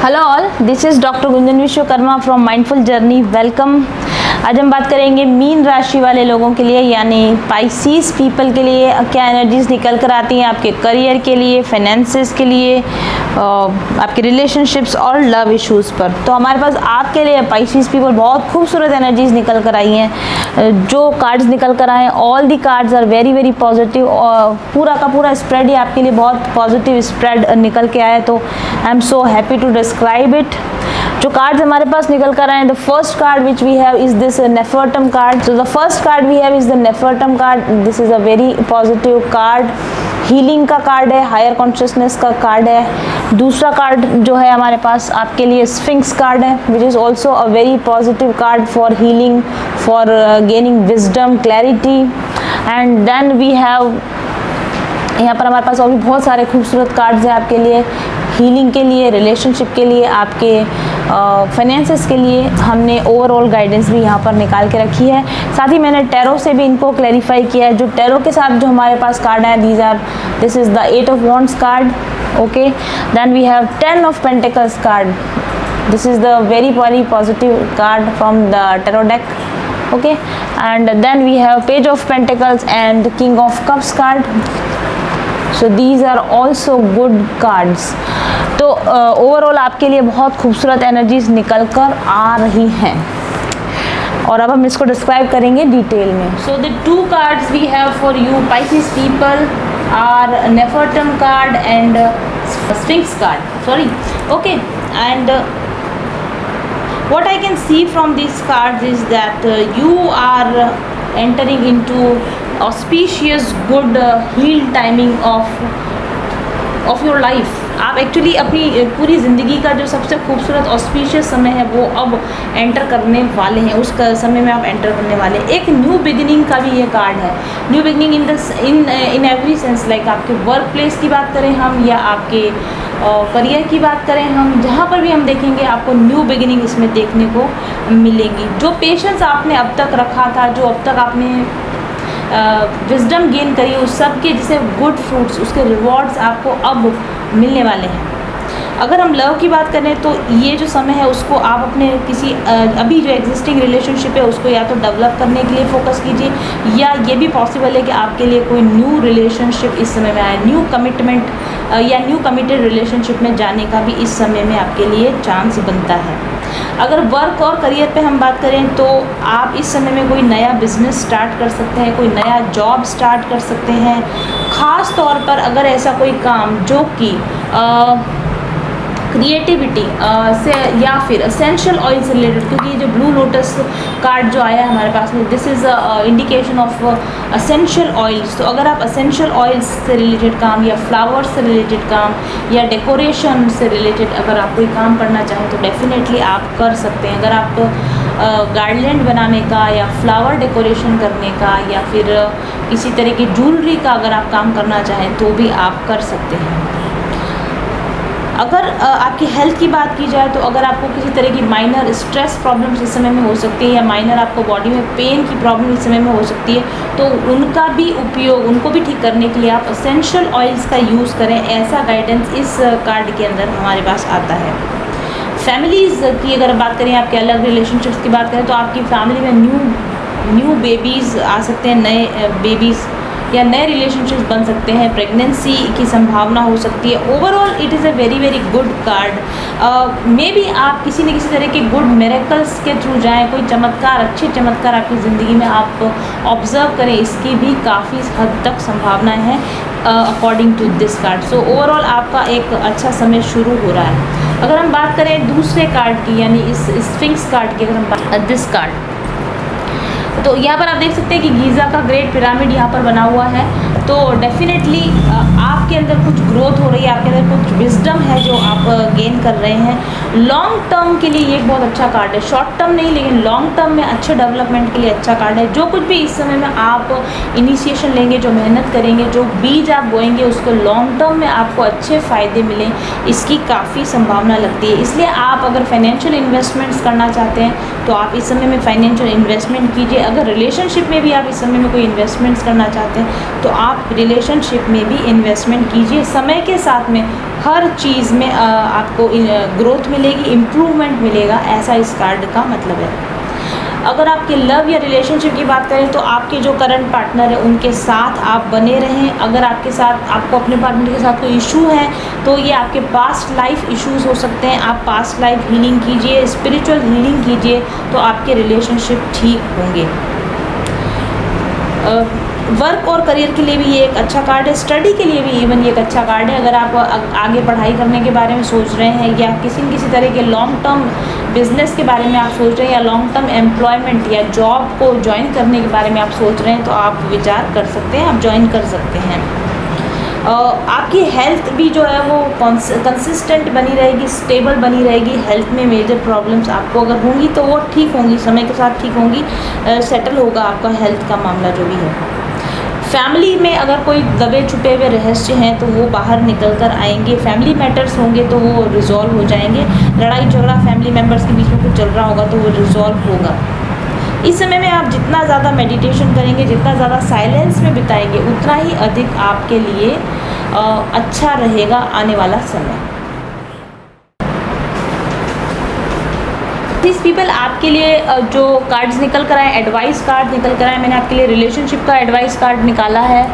Hello all, this is doctor Gunjan Vishwakarma from mindful journey. Welcome. आज हम बात करेंगे मीन राशि वाले लोगों के लिए यानी पाइसीज पीपल के लिए क्या एनर्जीज निकल कर आती हैं आपके करियर के लिए, फाइनेंसेस के लिए, आपके रिलेशनशिप्स और लव इश्यूज़ पर। तो हमारे पास आपके लिए पाइसीज पीपल बहुत खूबसूरत एनर्जीज निकल कर आई हैं। जो कार्ड्स निकल कर आए हैं, all the cards are very very positive और पूरा का पूरा स्प्रेड ही आपके लिए बहुत पॉजिटिव स्प्रेड निकल के आया। तो I am so happy to describe it. जो कार्ड्स हमारे पास निकल कर आए हैं, the first card which we have is this Nefertum card. So the first card we have is the Nefertum card. This is a very positive card, healing का card है, higher consciousness का card है। दूसरा card जो है हमारे पास आपके लिए स्फिंक्स कार्ड है, which is also a very positive card for healing, for gaining wisdom, clarity. And then we have यहाँ पर हमारे पास और भी बहुत सारे खूबसूरत कार्ड्स हैं आपके लिए, हीलिंग के लिए, रिलेशनशिप के लिए, आपके फाइनेंसेस के लिए। हमने ओवरऑल गाइडेंस भी यहाँ पर निकाल के रखी है। साथ ही मैंने टैरो से भी इनको क्लैरिफाई किया है। जो टैरो के साथ जो हमारे पास कार्ड है, this is the 8 of Wands card. Okay, then we have 10 of Pentacles card. This is the very very positive card from the tarot deck. Okay, and then we have page of pentacles and king of cups card. So these are also good cards. तो overall आपके लिए बहुत खूबसूरत energies निकल कर आ रही हैं और अब हम इसको डिस्क्राइब करेंगे डिटेल में। So the 2 cards we have for you Pisces people are Nefertum card and Sphinx card, sorry. Okay, and what I can see from these cards is that you are entering into auspicious good healed timing of your life। आप actually अपनी पूरी ज़िंदगी का जो सबसे खूबसूरत auspicious समय है वो अब एंटर करने वाले हैं, उस समय में आप एंटर करने वाले हैं। एक न्यू बिगिनिंग का भी ये कार्ड है। New beginning in every sense, like आपके वर्क प्लेस की बात करें हम या आपके करियर की बात करें हम, जहाँ पर भी हम देखेंगे आपको न्यू बिगिनिंग इसमें देखने को मिलेंगी। जो पेशेंस आपने अब तक रखा था, जो अब तक आपने विजडम गेन करी, उस सब के जैसे गुड फ्रूट्स, उसके रिवॉर्ड्स आपको अब मिलने वाले हैं। अगर हम लव की बात करें तो ये जो समय है उसको आप अपने किसी अभी जो एग्जिस्टिंग रिलेशनशिप है उसको या तो डेवलप करने के लिए फोकस कीजिए, या ये भी पॉसिबल है कि आपके लिए कोई न्यू रिलेशनशिप इस समय में आए, न्यू कमिटमेंट या न्यू कमिटेड रिलेशनशिप में जाने का भी इस समय में आपके लिए चांस बनता है। अगर वर्क और करियर पे हम बात करें तो आप इस समय में कोई नया बिजनेस स्टार्ट कर सकते हैं, कोई नया जॉब स्टार्ट कर सकते हैं। ख़ास तौर पर अगर ऐसा कोई काम जो कि क्रिएटिविटी से या फिर असेंशियल ऑयल से रिलेटेड, क्योंकि ये जो ब्लू लोटस कार्ड जो आया है हमारे पास में, this is indication of essential oils. तो अगर आप असेंशियल ऑयल्स से रिलेटेड काम या फ्लावर्स से रिलेटेड काम या डेकोरेशन से रिलेटेड अगर आप कोई काम करना चाहें तो डेफिनेटली आप कर सकते हैं। अगर आप गार्डलैंड बनाने का या फ्लावर डेकोरेशन करने का या फिर किसी तरह की ज्वेलरी का अगर आप काम करना चाहें तो भी आप कर सकते हैं। अगर आपकी हेल्थ की बात की जाए तो अगर आपको किसी तरह की माइनर स्ट्रेस प्रॉब्लम्स इस समय में हो सकती है या माइनर आपको बॉडी में पेन की प्रॉब्लम इस समय में हो सकती है, तो उनका भी उपयोग, उनको भी ठीक करने के लिए आप असेंशियल ऑयल्स का यूज़ करें। ऐसा गाइडेंस इस कार्ड के अंदर हमारे पास आता है। फैमिलीज़ की अगर बात करें, आपके अलग रिलेशनशिप्स की बात करें तो आपकी फैमिली में न्यू बेबीज़ आ सकते हैं, नए बेबीज़ या नए रिलेशनशिप्स बन सकते हैं, प्रेगनेंसी की संभावना हो सकती है। Overall it is a very very good card. May be आप किसी न किसी तरह के गुड मिरेकल्स के थ्रू जाएं, कोई चमत्कार, अच्छे चमत्कार आपकी ज़िंदगी में आप ऑब्ज़र्व करें, इसकी भी काफ़ी हद तक संभावनाएं हैं according to this card. So overall आपका एक अच्छा समय शुरू हो रहा है। अगर हम बात करें दूसरे कार्ड की यानी इस स्फिंक्स कार्ड की, अगर हम बात दिस कार्ड, तो यहाँ पर आप देख सकते हैं कि गीज़ा का ग्रेट पिरामिड यहाँ पर बना हुआ है। तो डेफिनेटली आपके अंदर कुछ ग्रोथ हो रही है, आपके अंदर कुछ विजडम है जो आप गेन कर रहे हैं। लॉन्ग टर्म के लिए ये एक बहुत अच्छा कार्ड है, शॉर्ट टर्म नहीं लेकिन लॉन्ग टर्म में अच्छे डेवलपमेंट के लिए अच्छा कार्ड है। जो कुछ भी इस समय में आप इनिशिएशन लेंगे, जो मेहनत करेंगे, जो बीज आप बोएंगे, उसको लॉन्ग टर्म में आपको अच्छे फ़ायदे मिलें, इसकी काफ़ी संभावना लगती है। इसलिए आप अगर फाइनेंशियल इन्वेस्टमेंट्स करना चाहते हैं तो आप इस समय में फाइनेंशियल इन्वेस्टमेंट कीजिए। अगर रिलेशनशिप में भी आप इस समय में कोई इन्वेस्टमेंट्स करना चाहते हैं तो आप आप रिलेशनशिप में भी इन्वेस्टमेंट कीजिए। समय के साथ में हर चीज़ में आपको ग्रोथ मिलेगी, इम्प्रूवमेंट मिलेगा, ऐसा इस कार्ड का मतलब है। अगर आपके लव या रिलेशनशिप की बात करें तो आपके जो करंट पार्टनर है उनके साथ आप बने रहें। अगर आपको अपने पार्टनर के साथ कोई इशू है तो ये आपके पास्ट लाइफ इश्यूज़ हो सकते हैं। आप पास्ट लाइफ हीलिंग कीजिए, स्पिरिचुअल हीलिंग कीजिए, तो आपके रिलेशनशिप ठीक होंगे। वर्क और करियर के लिए भी ये एक अच्छा कार्ड है। स्टडी के लिए भी इवन ये एक अच्छा कार्ड है। अगर आप आगे पढ़ाई करने के बारे में सोच रहे हैं या किसी तरह के लॉन्ग टर्म बिजनेस के बारे में आप सोच रहे हैं या लॉन्ग टर्म एम्प्लॉयमेंट या जॉब को ज्वाइन करने के बारे में आप सोच रहे हैं तो आप विचार कर सकते हैं, आप ज्वाइन कर सकते हैं। आपकी हेल्थ भी जो है वो कंसिस्टेंट बनी रहेगी, स्टेबल बनी रहेगी। हेल्थ में मेजर प्रॉब्लम्स आपको अगर होंगी तो वो ठीक होंगी, समय के साथ ठीक होंगी, सेटल होगा आपका हेल्थ का मामला जो भी है। फैमिली में अगर कोई दबे छुपे हुए रहस्य हैं तो वो बाहर निकल कर आएंगे। फैमिली मैटर्स होंगे तो वो रिजॉल्व हो जाएंगे। लड़ाई झगड़ा फैमिली मेम्बर्स के बीच में कुछ चल रहा होगा तो वो रिजॉल्व होगा। इस समय में आप जितना ज़्यादा मेडिटेशन करेंगे, जितना ज़्यादा साइलेंस में बिताएंगे, उतना ही अधिक आपके लिए अच्छा रहेगा आने वाला समय। दिस पीपल आपके लिए जो कार्ड्स निकल कर आए, एडवाइस कार्ड निकल कर आए, मैंने आपके लिए रिलेशनशिप का एडवाइस कार्ड निकाला है।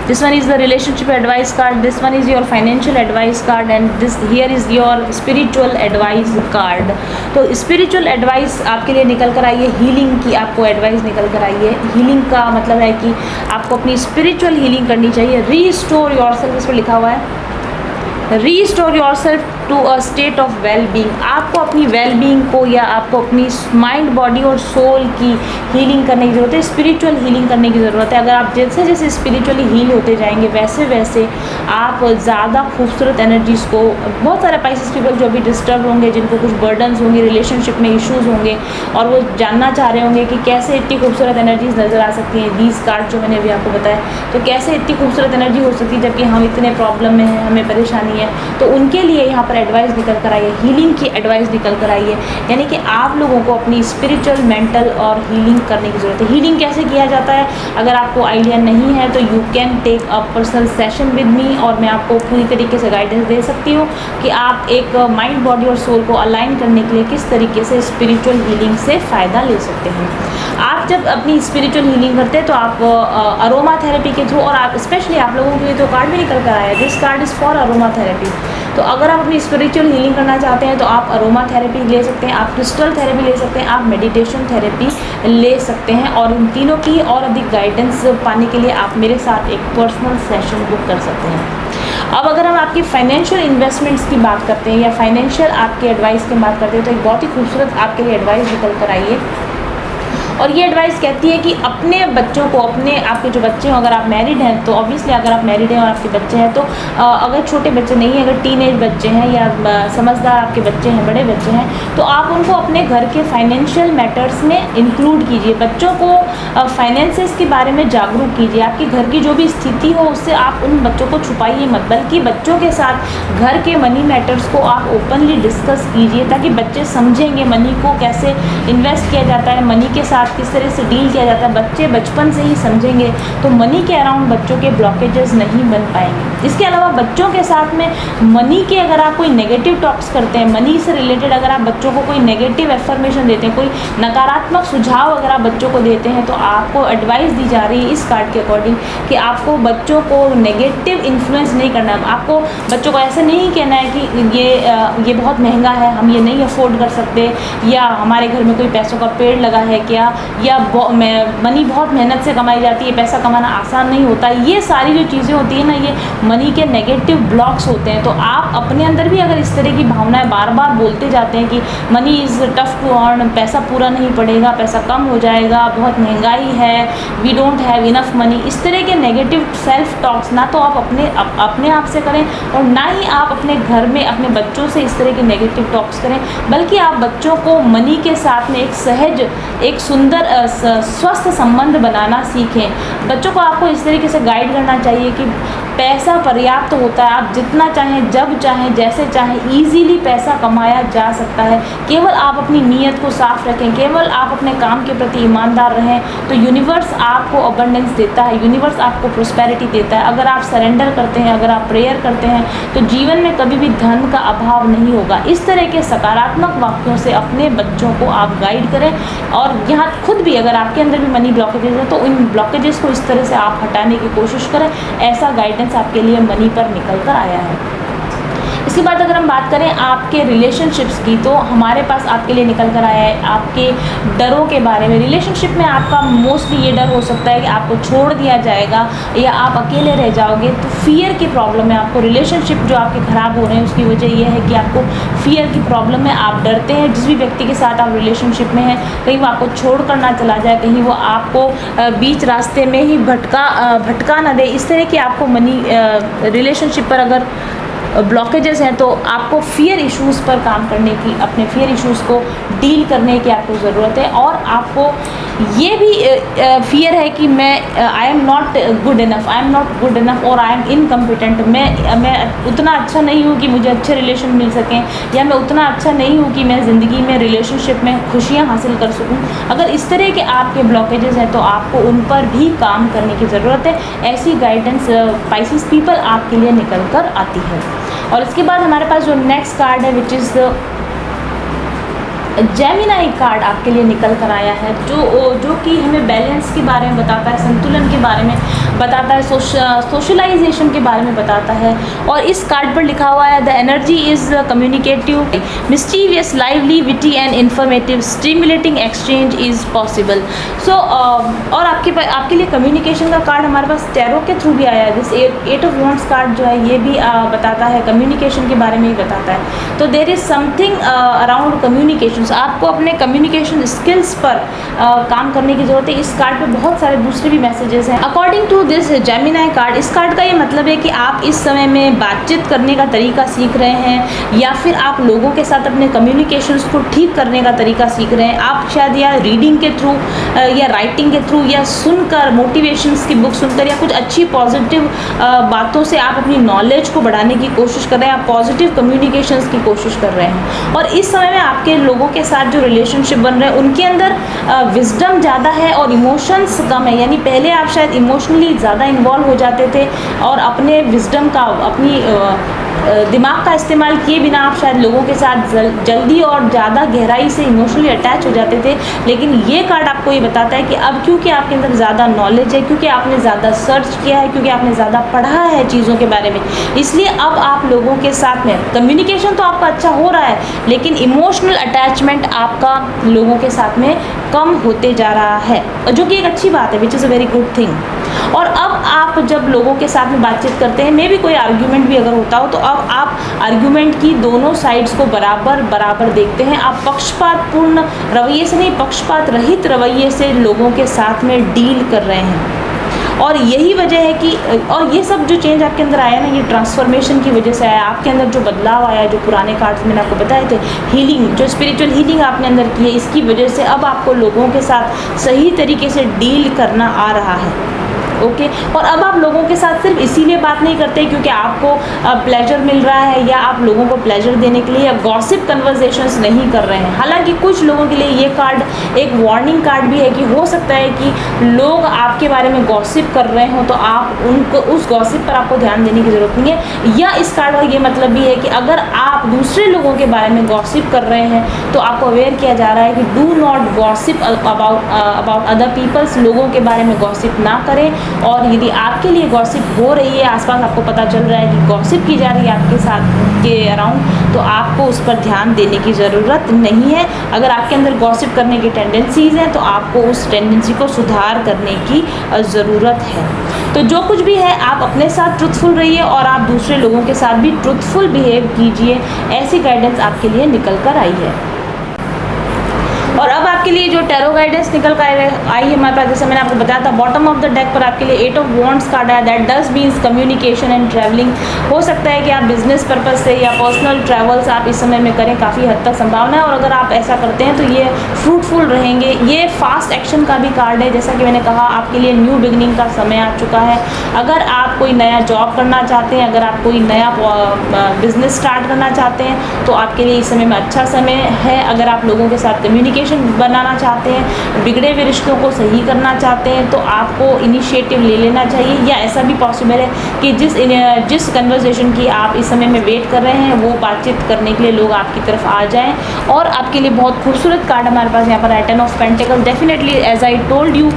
This one is the relationship advice card, this one is your financial advice card and this here is your spiritual advice card. तो स्पिरिचुअल एडवाइस आपके लिए निकल कर आई है, हीलिंग की आपको एडवाइस निकल कर आई है। हीलिंग का मतलब है कि आपको अपनी स्पिरिचुअल हीलिंग करनी चाहिए। रीस्टोर योरसेल्फ, इस पर लिखा हुआ है restore yourself to a state of well being. आपको अपनी वेल बीइंग को या आपको अपनी माइंड, बॉडी और सोल की हीलिंग करने की ज़रूरत है, स्पिरिचुअल हीलिंग करने की ज़रूरत है। अगर आप जैसे जैसे स्पिरिचुअली हील होते जाएंगे वैसे वैसे आप ज़्यादा खूबसूरत एनर्जीज़ को, बहुत सारे स्पाइसेस पीपल जो भी डिस्टर्ब होंगे, जिनको कुछ बर्डन्स होंगे, रिलेशनशिप में इश्यूज़ होंगे और वो जानना चाह रहे होंगे कि कैसे इतनी खूबसूरत एनर्जीज़ नज़र आ सकती हैं। दीज कार्ड जो मैंने अभी आपको बताया, तो कैसे इतनी खूबसूरत एनर्जी हो सकती है जबकि हम इतने प्रॉब्लम में हैं, हमें परेशानी है। तो उनके लिए यहाँ पर एडवाइस निकल कर आई है, हीलिंग की एडवाइस निकल कर आई है। यानी कि आप लोगों को अपनी स्पिरिचुअल, मेंटल और हीलिंग करने की ज़रूरत है। हीलिंग कैसे किया जाता है अगर आपको आइडिया नहीं है तो you can take a personal session with me और मैं आपको पूरी तरीके से गाइडेंस दे सकती हूँ कि आप एक माइंड, बॉडी और सोल को अलाइन करने के लिए किस तरीके से स्पिरिचुअल हीलिंग से फ़ायदा ले सकते हैं। आप जब अपनी स्पिरिचुअल हीलिंग करते हैं तो आप अरोमा थेरेपी के थ्रू, और आप स्पेशली आप लोगों के लिए तो कार्ड भी निकल कर आया है, this card is for aroma therapy. तो अगर आप अपनी स्पिरिचुअल हीलिंग करना चाहते हैं तो आप अरोमा थेरेपी ले सकते हैं, आप क्रिस्टल थेरेपी ले सकते हैं, आप मेडिटेशन थेरेपी ले सकते हैं। और इन तीनों की और अधिक गाइडेंस पाने के लिए आप मेरे साथ एक पर्सनल सेशन बुक कर सकते हैं। अब अगर हम आपकी फाइनेंशियल इन्वेस्टमेंट्स की बात करते हैं या फाइनेंशियल आपकी एडवाइस की बात करते हैं तो एक बहुत ही खूबसूरत आपके लिए एडवाइस निकल कर आई है। और ये एडवाइस कहती है कि अपने बच्चों को, आपके जो बच्चे हों, अगर आप मैरिड हैं तो ऑब्वियसली अगर आप मैरिड हैं और आपके बच्चे हैं तो अगर छोटे बच्चे नहीं हैं, अगर टीनेज बच्चे हैं या समझदार आपके बच्चे हैं, बड़े बच्चे हैं, तो आप उनको अपने घर के फाइनेंशियल मैटर्स में इंक्लूड कीजिए। बच्चों को फाइनेंसेस के बारे में जागरूक कीजिए। आपके घर की जो भी स्थिति हो उससे आप उन बच्चों को छुपाइए मत, बल्कि बच्चों के साथ घर के मनी मैटर्स को आप ओपनली डिस्कस कीजिए ताकि बच्चे समझेंगे मनी को कैसे इन्वेस्ट किया जाता है, मनी के साथ किस तरह से डील किया जाता है। बच्चे बचपन से ही समझेंगे तो मनी के अराउंड बच्चों के ब्लॉकेजेस नहीं बन पाएंगे। इसके अलावा बच्चों के साथ में मनी के अगर आप कोई नेगेटिव टॉक्स करते हैं, मनी से रिलेटेड अगर आप बच्चों को कोई नेगेटिव एफर्मेशन देते हैं, कोई नकारात्मक सुझाव अगर आप बच्चों को देते हैं तो आपको एडवाइस दी जा रही है इस कार्ड के अकॉर्डिंग कि आपको बच्चों को नेगेटिव इन्फ्लुएंस नहीं करना है। आपको बच्चों को ऐसे नहीं कहना है कि ये बहुत महंगा है, हम ये नहीं अफोर्ड कर सकते, या हमारे घर में कोई पैसों का पेड़ लगा है क्या, या मनी बहुत मेहनत से कमाई जाती है, पैसा कमाना आसान नहीं होता। ये सारी जो चीज़ें होती है ना, ये मनी के नेगेटिव ब्लॉक्स होते हैं। तो आप अपने अंदर भी अगर इस तरह की भावनाएं बार बार बोलते जाते हैं कि money is tough to earn, पैसा पूरा नहीं पड़ेगा, पैसा कम हो जाएगा, बहुत महंगाई है, we don't have enough money, इस तरह के नेगेटिव सेल्फ टॉक्स ना तो आप अपने आप से करें और ना ही आप अपने घर में अपने बच्चों से इस तरह के नेगेटिव टॉक्स करें, बल्कि आप बच्चों को मनी के साथ में एक सहज, एक सुंदर स्वस्थ संबंध बनाना सीखें। बच्चों को आपको इस तरीके से गाइड करना चाहिए कि पैसा पर्याप्त होता है, आप जितना चाहें, जब चाहें, जैसे चाहें, ईजीली पैसा कमाया जा सकता है। केवल आप अपनी नीयत को साफ रखें, केवल आप अपने काम के प्रति ईमानदार रहें, तो यूनिवर्स आपको अबंडेंस देता है, यूनिवर्स आपको प्रोस्पेरिटी देता है। अगर आप सरेंडर करते हैं, अगर आप प्रेयर करते हैं, तो जीवन में कभी भी धन का अभाव नहीं होगा। इस तरह के सकारात्मक वाक्यों से अपने बच्चों को आप गाइड करें, और यहाँ खुद भी अगर आपके अंदर भी मनी ब्लॉकेजेस है तो इन ब्लॉकेजेस को इस तरह से आप हटाने की कोशिश करें। ऐसा गाइडेंस आपके लिए मनी पर निकल कर आया है। इसके बाद अगर हम बात करें आपके रिलेशनशिप्स की, तो हमारे पास आपके लिए निकल कर आया है आपके डरों के बारे में। रिलेशनशिप में आपका मोस्टली ये डर हो सकता है कि आपको छोड़ दिया जाएगा या आप अकेले रह जाओगे, तो फियर की प्रॉब्लम है आपको। रिलेशनशिप जो आपके ख़राब हो रहे हैं उसकी वजह यह है कि आपको फियर की प्रॉब्लम है। आप डरते हैं जिस भी व्यक्ति के साथ आप रिलेशनशिप में हैं, कहीं वो आपको छोड़ कर ना चला जाए, कहीं वो आपको बीच रास्ते में ही भटका ना दे। इस तरह की आपको मनी रिलेशनशिप पर अगर ब्लॉकेजेस हैं तो आपको फियर इश्यूज़ पर काम करने की, अपने फियर इश्यूज़ को डील करने की आपको ज़रूरत है। और आपको ये भी फियर है कि I am not good enough, I am not good enough और आई एम इनकम्पिटेंट। मैं उतना अच्छा नहीं हूँ कि मुझे अच्छे रिलेशन मिल सकें, या मैं उतना अच्छा नहीं हूँ कि मैं ज़िंदगी में रिलेशनशिप में खुशियाँ हासिल कर सकूँ। अगर इस तरह के आपके ब्लॉकेजेस हैं तो आपको उन पर भी काम करने की ज़रूरत है। ऐसी गाइडेंस पाइसेस पीपल आपके लिए निकल कर आती है। और इसके बाद हमारे पास जो नेक्स्ट कार्ड है विच इज़ जेमिनाई कार्ड आपके लिए निकल कर आया है, जो कि हमें बैलेंस के बारे में बताता है, संतुलन के बारे में बताता है, सोशलाइजेशन के बारे में बताता है। और इस कार्ड पर लिखा हुआ है the energy is communicative, mysterious, lively, witty and informative, stimulating exchange is possible. So और आपके लिए कम्युनिकेशन का कार्ड हमारे पास टैरो के थ्रू भी आया है। दिस 8 ऑफ वॉन्ड्स कार्ड जो है ये भी बताता है, कम्युनिकेशन के बारे में ही बताता है। तो there is something around communication. आपको अपने कम्युनिकेशन स्किल्स पर काम करने की ज़रूरत है। इस कार्ड पे बहुत सारे दूसरे भी मैसेजेस हैं। According to this Gemini card, इस कार्ड का ये मतलब है कि आप इस समय में बातचीत करने का तरीका सीख रहे हैं, या फिर आप लोगों के साथ अपने कम्युनिकेशंस को ठीक करने का तरीका सीख रहे हैं। आप शायद या रीडिंग के थ्रू या राइटिंग के थ्रू या सुनकर, मोटिवेशंस की बुक सुनकर, या कुछ अच्छी पॉजिटिव बातों से आप अपनी नॉलेज को बढ़ाने की कोशिश कर रहे हैं, आप पॉजिटिव कम्युनिकेशंस की कोशिश कर रहे हैं। और इस समय में आपके लोगों के साथ जो रिलेशनशिप बन रहे हैं उनके अंदर विजडम ज़्यादा है और इमोशंस कम है। यानी पहले आप शायद इमोशनली ज़्यादा इन्वॉल्व हो जाते थे और अपने विजडम का, अपनी दिमाग का इस्तेमाल किए बिना आप शायद लोगों के साथ जल्दी और ज़्यादा गहराई से इमोशनली अटैच हो जाते थे। लेकिन ये कार्ड आपको ये बताता है कि अब क्योंकि आपके अंदर ज़्यादा नॉलेज है, क्योंकि आपने ज़्यादा सर्च किया है, क्योंकि आपने ज़्यादा पढ़ा है चीज़ों के बारे में, इसलिए अब आप लोगों के साथ में कम्युनिकेशन तो आपका अच्छा हो रहा है, लेकिन इमोशनल अटैचमेंट आपका लोगों के साथ में कम होते जा रहा है, जो कि एक अच्छी बात है, which is a very good thing. और अब आप जब लोगों के साथ में बातचीत करते हैं, मे भी कोई आर्ग्यूमेंट भी अगर होता हो, तो अब आप आर्ग्यूमेंट की दोनों साइड्स को बराबर देखते हैं। आप पक्षपातपूर्ण रवैये से नहीं, पक्षपात रहित रवैये से लोगों के साथ में डील कर रहे हैं। और यही वजह है कि, और ये सब जो चेंज आपके अंदर आया ना, ये ट्रांसफॉर्मेशन की वजह से आया। आपके अंदर जो बदलाव आया, जो पुराने कार्ड्स मैंने आपको बताए थे, हीलिंग, जो स्पिरिचुअल हीलिंग आपने अंदर की है, इसकी वजह से अब आपको लोगों के साथ सही तरीके से डील करना आ रहा है। ओके। और अब आप लोगों के साथ सिर्फ इसीलिए बात नहीं करते क्योंकि आपको प्लेजर मिल रहा है या आप लोगों को प्लेजर देने के लिए गॉसिप कन्वर्सेशंस नहीं कर रहे हैं। हालांकि कुछ लोगों के लिए ये कार्ड एक वार्निंग कार्ड भी है कि हो सकता है कि लोग आपके बारे में गॉसिप कर रहे हो, तो आप उनको, उस गॉसिप पर आपको ध्यान देने की ज़रूरत नहीं है। या इस कार्ड का ये मतलब भी है कि अगर आप दूसरे लोगों के बारे में गॉसिप कर रहे हैं तो आपको अवेयर किया जा रहा है कि do not gossip about other peoples. लोगों के बारे में गॉसिप ना करें। और यदि आपके लिए गॉसिप हो रही है, आसपास आपको पता चल रहा है कि गॉसिप की जा रही है आपके साथ के अराउंड, तो आपको उस पर ध्यान देने की ज़रूरत नहीं है। अगर आपके अंदर गॉसिप करने की टेंडेंसीज़ हैं तो आपको उस टेंडेंसी को सुधार करने की ज़रूरत है। तो जो कुछ भी है, आप अपने साथ ट्रुथफुल रहिए और आप दूसरे लोगों के साथ भी ट्रुथफुल बिहेव कीजिए। ऐसी गाइडेंस आपके लिए निकल कर आई है। और अब आपके आपके लिए जो टैरो गाइडेंस निकल कर आई है हमारे पास, जैसे मैंने आपको बताया था, बॉटम ऑफ द डेक पर आपके लिए 8 ऑफ वॉन्ड्स कार्ड है। That does means communication and travelling. हो सकता है कि आप बिजनेस पर्पज से या पर्सनल ट्रैवल्स आप इस समय में करें, काफ़ी हद तक संभावना है, और अगर आप ऐसा करते हैं तो ये फ्रूटफुल रहेंगे। ये फास्ट एक्शन का भी कार्ड है, जैसा कि मैंने कहा आपके लिए न्यू बिगनिंग का समय आ चुका है। अगर आप कोई नया जॉब करना चाहते हैं, अगर आप कोई नया बिजनेस स्टार्ट करना चाहते हैं तो आपके लिए इस समय में अच्छा समय है। अगर आप लोगों के साथ कम्युनिकेशन बनाना चाहते हैं, बिगड़े हुए रिश्तों को सही करना चाहते हैं, तो आपको इनिशिएटिव ले लेना चाहिए, या ऐसा भी पॉसिबल है कि जिस कन्वर्सेशन की आप इस समय में वेट कर रहे हैं वो बातचीत करने के लिए लोग आपकी तरफ आ जाएं। और आपके लिए बहुत खूबसूरत कार्ड हमारे पास यहाँ पर है, 10 of pentacle. Definitely as I told you,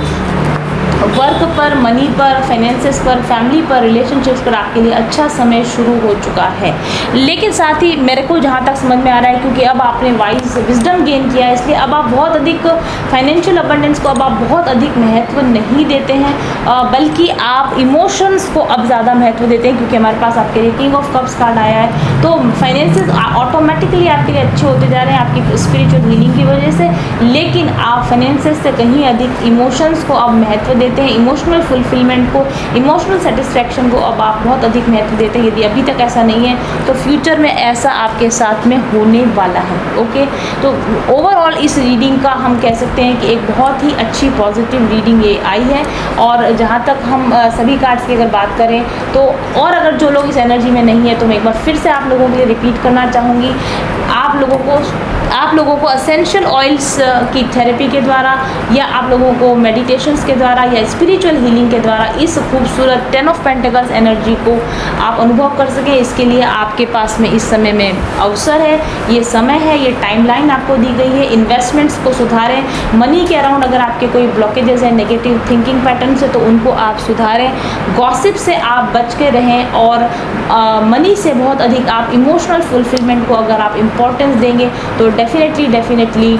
work पर, मनी पर, फाइनेंसेस पर, फैमिली पर, रिलेशनशिप्स पर आपके लिए अच्छा समय शुरू हो चुका है। लेकिन साथ ही मेरे को जहाँ तक समझ में आ रहा है, क्योंकि अब आपने वाइज विजडम गेन किया है, इसलिए अब आप बहुत अधिक फाइनेंशियल अबंडेंस को अब आप बहुत अधिक महत्व नहीं देते हैं, बल्कि आप इमोशंस को अब ज़्यादा महत्व देते हैं, क्योंकि हमारे पास आपके लिए किंग ऑफ कप्स कार्ड आया है। तो फाइनेंसेस ऑटोमेटिकली आपके लिए अच्छे होते जा रहे हैं आपकी स्पिरिचुअल हीलिंग की वजह से, लेकिन आप फाइनेंसेस से कहीं अधिक इमोशंस को अब महत्व देते हैं, इमोशनल फुलफिलमेंट को, इमोशनल सेटिस्फैक्शन को अब आप बहुत अधिक महत्व देते हैं। यदि अभी तक ऐसा नहीं है तो फ्यूचर में ऐसा आपके साथ में होने वाला है। ओके, तो ओवरऑल इस रीडिंग का हम कह सकते हैं कि एक बहुत ही अच्छी पॉजिटिव रीडिंग ये आई है। और जहाँ तक हम सभी कार्ड्स की अगर बात करें तो, और अगर जो लोग इस एनर्जी में नहीं है तो मैं एक बार फिर से आप लोगों के लिए रिपीट करना चाहूँगी, आप लोगों को असेंशियल ऑयल्स की थेरेपी के द्वारा, या आप लोगों को मेडिटेशंस के द्वारा, या स्पिरिचुअल हीलिंग के द्वारा इस खूबसूरत 10 ऑफ पेंटिकल्स एनर्जी को आप अनुभव कर सकें, इसके लिए आपके पास में इस समय में अवसर है, ये समय है, ये टाइमलाइन आपको दी गई है। इन्वेस्टमेंट्स को सुधारें, मनी के अराउंड अगर आपके कोई ब्लॉकेजेस हैं, नेगेटिव थिंकिंग पैटर्न से, तो उनको आप सुधारें। गॉसिप से आप बच के रहें, और मनी से बहुत अधिक आप इमोशनल फुलफिलमेंट को अगर आप इम्पोर्टेंस देंगे तो डेफिनेटली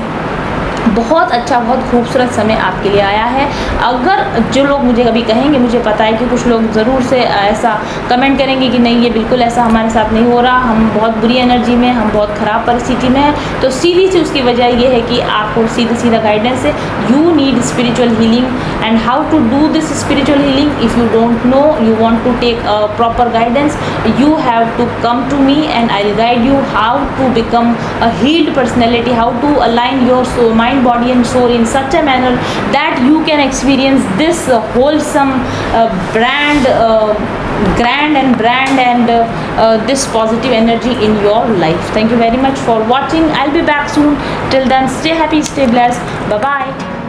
बहुत अच्छा, बहुत खूबसूरत समय आपके लिए आया है। अगर जो लोग मुझे कभी कहेंगे, मुझे पता है कि कुछ लोग ज़रूर से ऐसा कमेंट करेंगे कि नहीं ये बिल्कुल ऐसा हमारे साथ नहीं हो रहा, हम बहुत बुरी एनर्जी में, हम बहुत ख़राब परिस्थिति में हैं, तो सीधी सी उसकी वजह ये है कि आपको सीधा गाइडेंस है। You need spiritual healing, and how to do this spiritual healing, if you don't know, you want to take proper guidance, you have to come to me and I will guide you how to become a healed personality, how to align your soul, mind, body and soul in such a manner that you can experience this wholesome grand and this positive energy in your life. Thank you very much for watching. I'll be back soon. Till then, stay happy, stay blessed. Bye bye.